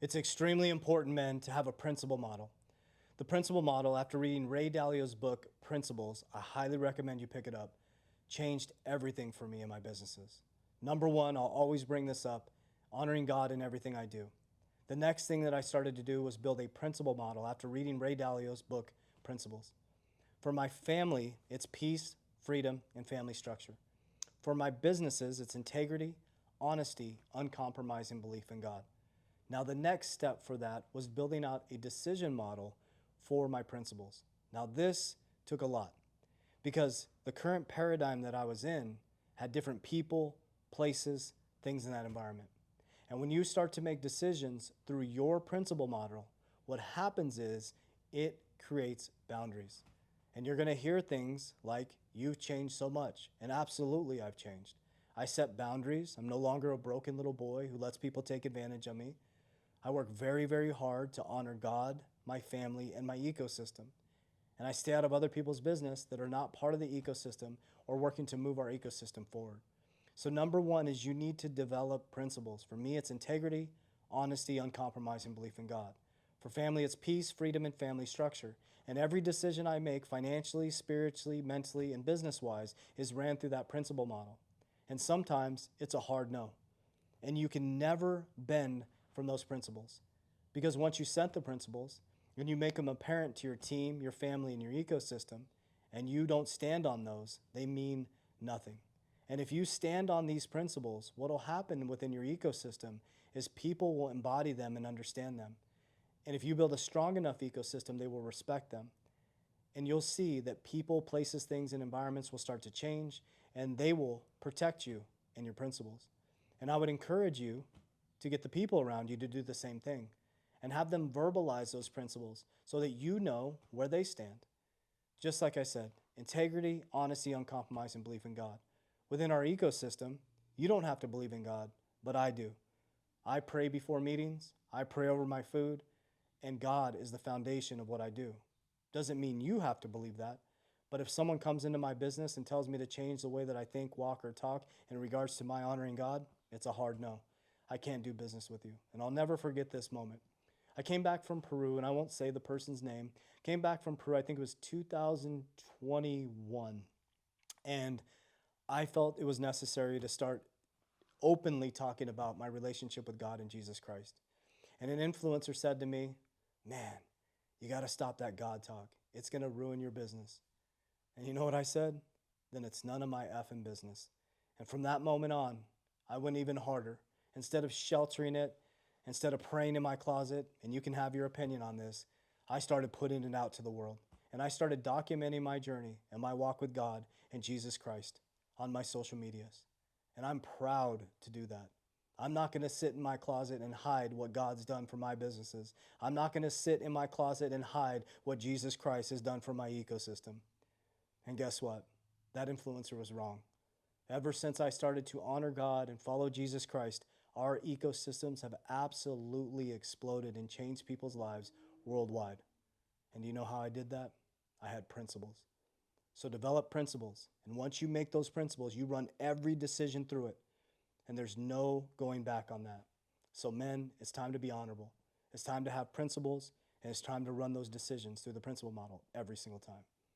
It's extremely important, men, to have a principle model. The principle model, after reading Ray Dalio's book, Principles, I highly recommend you pick it up, changed everything for me in my businesses. Number one, I'll always bring this up, honoring God in everything I do. The next thing that I started to do was build a principle model after reading Ray Dalio's book, Principles. For my family, it's peace, freedom, and family structure. For my businesses, it's integrity, honesty, uncompromising belief in God. Now, the next step for that was building out a decision model for my principles. Now, this took a lot because the current paradigm that I was in had different people, places, things in that environment. And when you start to make decisions through your principle model, what happens is it creates boundaries. And you're going to hear things like, you've changed so much. And absolutely, I've changed. I set boundaries. I'm no longer a broken little boy who lets people take advantage of me. I work very, very hard to honor God, my family, and my ecosystem. And I stay out of other people's business that are not part of the ecosystem or working to move our ecosystem forward. So number one is you need to develop principles. For me, it's integrity, honesty, uncompromising belief in God. For family, it's peace, freedom, and family structure. And every decision I make financially, spiritually, mentally, and business-wise is ran through that principle model. And sometimes it's a hard no. And you can never bend from those principles. Because once you set the principles and you make them apparent to your team, your family, and your ecosystem, and you don't stand on those, they mean nothing. And if you stand on these principles, what will happen within your ecosystem is people will embody them and understand them. And if you build a strong enough ecosystem, they will respect them. And you'll see that people, places, things, and environments will start to change, and they will protect you and your principles. And I would encourage you to get the people around you to do the same thing and have them verbalize those principles so that you know where they stand. Just like I said, integrity, honesty, uncompromising belief in God. Within our ecosystem, you don't have to believe in God, but I do. I pray before meetings, I pray over my food, and God is the foundation of what I do. Doesn't mean you have to believe that, but if someone comes into my business and tells me to change the way that I think, walk, or talk in regards to my honoring God, it's a hard no. I can't do business with you. And I'll never forget this moment. I came back from Peru, and I won't say the person's name. Came back from Peru, I think it was 2021. And I felt it was necessary to start openly talking about my relationship with God and Jesus Christ. And an influencer said to me, man, you got to stop that God talk. It's going to ruin your business. And you know what I said? Then it's none of my effing business. And from that moment on, I went even harder. Instead of sheltering it, instead of praying in my closet, and you can have your opinion on this, I started putting it out to the world. And I started documenting my journey and my walk with God and Jesus Christ on my social medias. And I'm proud to do that. I'm not going to sit in my closet and hide what God's done for my businesses. I'm not going to sit in my closet and hide what Jesus Christ has done for my ecosystem. And guess what? That influencer was wrong. Ever since I started to honor God and follow Jesus Christ, our ecosystems have absolutely exploded and changed people's lives worldwide. And do you know how I did that? I had principles. So develop principles. And once you make those principles, you run every decision through it. And there's no going back on that. So men, it's time to be honorable. It's time to have principles, and it's time to run those decisions through the principle model every single time.